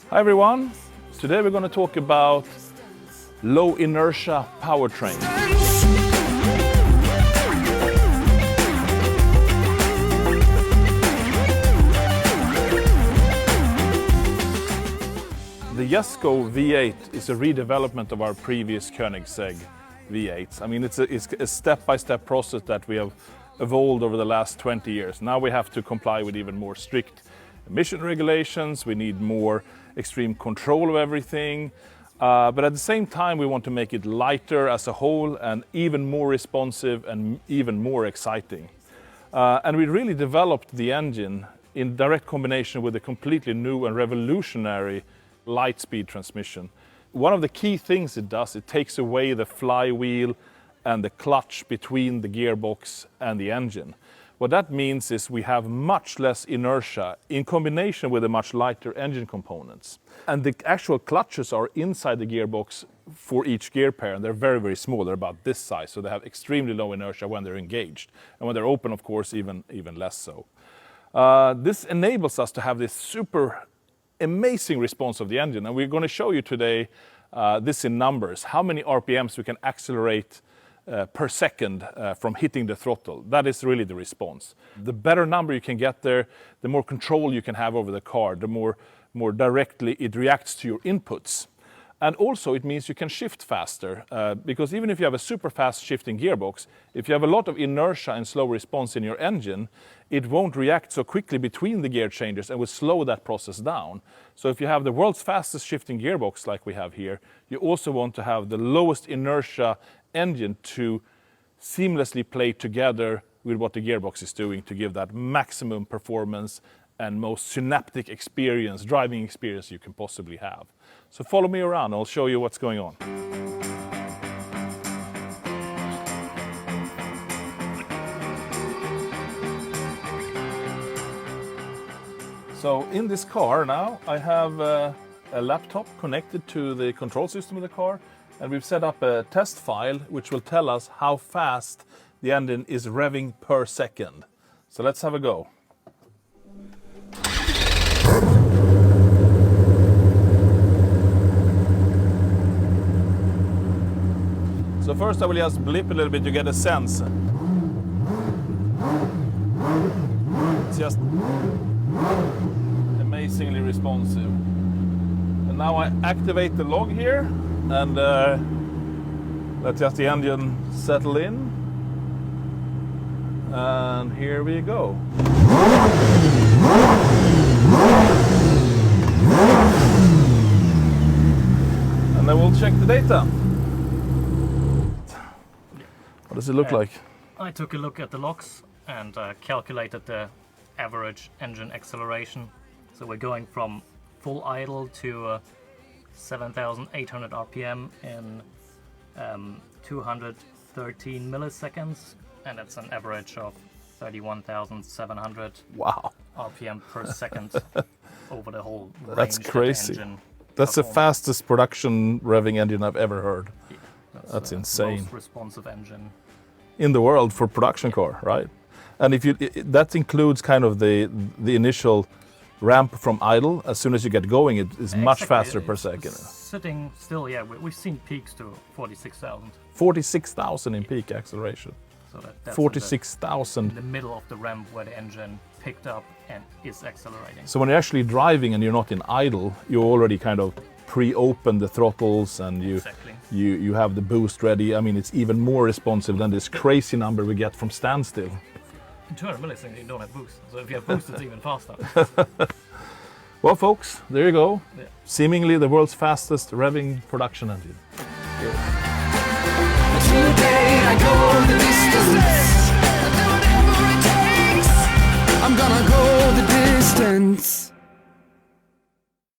Hi everyone, today we're going to talk about low inertia powertrain. The Jesko V8 is a redevelopment of our previous Koenigsegg V8s. I mean, it's a step-by-step process that we have evolved over the last 20 years. Now we have to comply with even more strict emission regulations, we need more extreme control of everything, but at the same time we want to make it lighter as a whole and even more responsive and even more exciting. And we really developed the engine in direct combination with a completely new and revolutionary light-speed transmission. One of the key things it does, it takes away the flywheel and the clutch between the gearbox and the engine. What that means is we have much less inertia in combination with the much lighter engine components. And the actual clutches are inside the gearbox for each gear pair, and they're very, very small. They're about this size, so they have extremely low inertia when they're engaged. And when they're open, of course, even less so. This enables us to have this super amazing response of the engine. And we're going to show you today this in numbers, how many RPMs we can accelerate per second from hitting the throttle. That is really the response. The better number you can get there, the more control you can have over the car, the more directly it reacts to your inputs. And also it means you can shift faster, because even if you have a super fast shifting gearbox, if you have a lot of inertia and slow response in your engine, it won't react so quickly between the gear changes and will slow that process down. So if you have the world's fastest shifting gearbox like we have here, you also want to have the lowest inertia engine to seamlessly play together with what the gearbox is doing to give that maximum performance and most synaptic experience, driving experience you can possibly have. So follow me around, I'll show you what's going on. So in this car now, I have a laptop connected to the control system of the car, and we've set up a test file which will tell us how fast the engine is revving per second. So let's have a go. So first I will just blip a little bit to get a sense. It's just amazingly responsive. And now I activate the log here and let just the engine settle in. And here we go. And then we'll check the data. What does it look like? I took a look at the logs and calculated the average engine acceleration. So we're going from full idle to 7,800 RPM in 213 milliseconds, and that's an average of 31,700 Wow. RPM per second over the whole range. That's crazy. That the engine That's the performs. fastest production revving engine I've ever heard That's the insane. Most responsive engine. in the world for production car, right? And if you that includes kind of the initial ramp from idle. As soon as you get going, it is much Exactly. faster per It's second. Sitting still, yeah, we've seen peaks to 46,000. 46,000 in peak acceleration. So that's 46,000. in the middle of the ramp where the engine picked up and is accelerating. So when you're actually driving and you're not in idle, you already kind of pre-open the throttles and Exactly. you have the boost ready. I mean, it's even more responsive than this crazy number we get from standstill. In 200 milliseconds, you don't have boost. So if you have boost, it's even faster. Well, folks, there you go. Yeah. Seemingly the world's fastest revving production engine. Today I go